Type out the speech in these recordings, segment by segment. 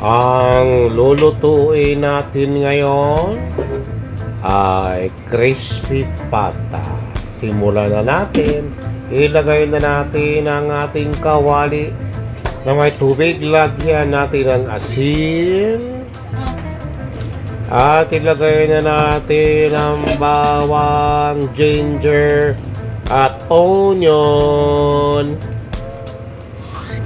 Ang lulutuin natin ngayon ay crispy pata. Simulan na natin. Ilagay na natin ang ating kawali na may tubig. Lagyan natin ang asin. At ilagay na natin ang bawang, ginger, at onion.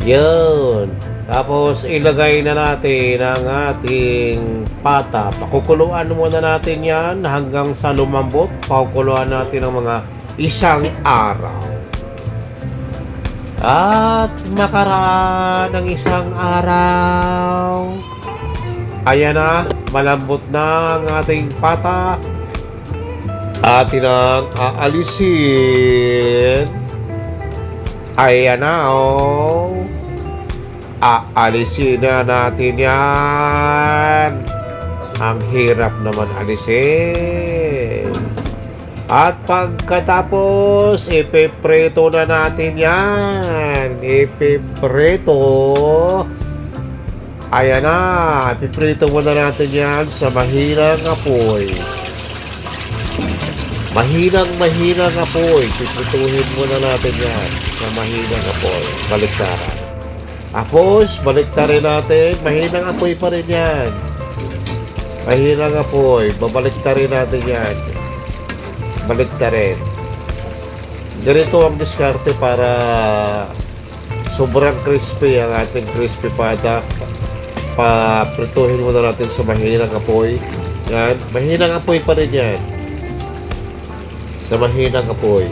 Yun. Tapos ilagay na natin ang ating pata. Pakukuluan muna natin yan hanggang sa lumambot. Pakukuluan natin ng mga isang araw. At makaraan ng isang araw, ayan na, malambot na ang ating pata. Atin ang aalisin. Ayan na, oh. Aalisin na natin yan. Ang hirap naman alisin. At pagkatapos, ipiprito na natin yan. Ipiprito. Ayan na. Ipiprito muna natin yan sa mahinang apoy. Mahinang apoy. Piprituhin muna natin yan sa mahinang apoy. Baliktaran. Tapos, baliktarin natin. Mahinang apoy pa rin yan. Mahinang apoy. Babaliktarin natin yan. Baliktarin. Ganito ang diskarte para sobrang crispy ang ating crispy pata. Paprituhin muna natin sa mahinang apoy. Yan. Mahinang apoy pa rin yan. Sa mahinang apoy.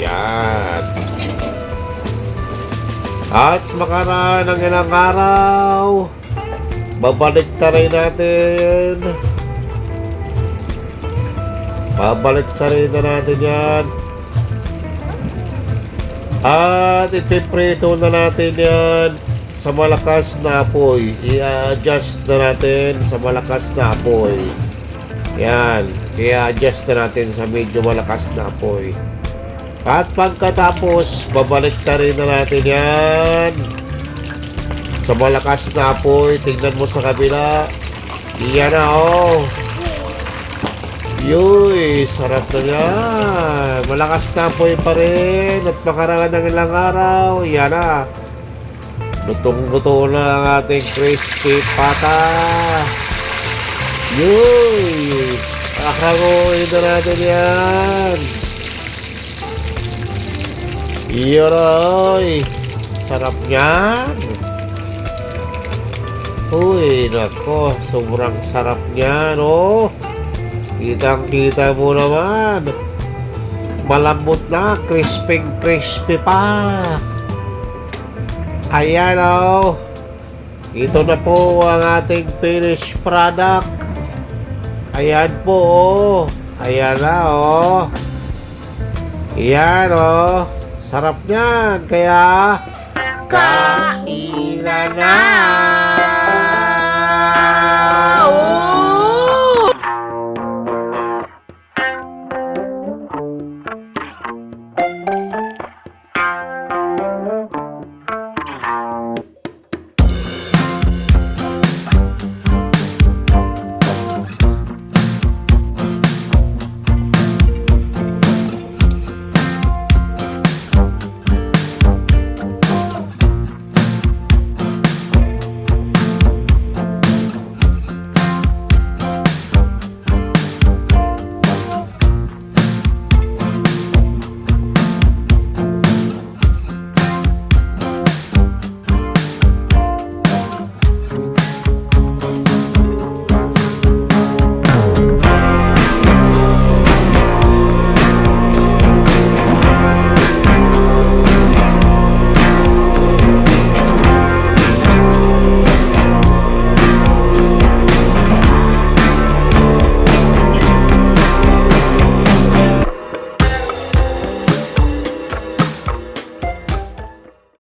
Yan. At makaraan ng ilang araw, babaliktarin natin. Babaliktarin na natin yan. At itiprito na natin yan sa malakas na apoy. I-adjust na natin sa malakas na apoy. Yan. I-adjust na natin sa medyo malakas na apoy. At pagkatapos, babaliktarin na natin yan sa malakas na apoy. Tingnan mo sa kabila. Iyan na, oh. Yuy, sarap na yan. Malakas na apoy pa rin. At makaraan ng ilang araw. Iyan na. Lutong-luto na ang ating crispy pata. Yuy. Kakanguin na natin yan. Iyoy, sarap niyan. Uy, nako, sobrang sarap niyan, oh. Kitang-kita mo naman. Malambot na, crispy pa. Ayan, oh. Ito na po ang ating finished product. Ayan po, oh. Ayan na, oh. Ayan, oh. Sarap niyan, kaya kainan na!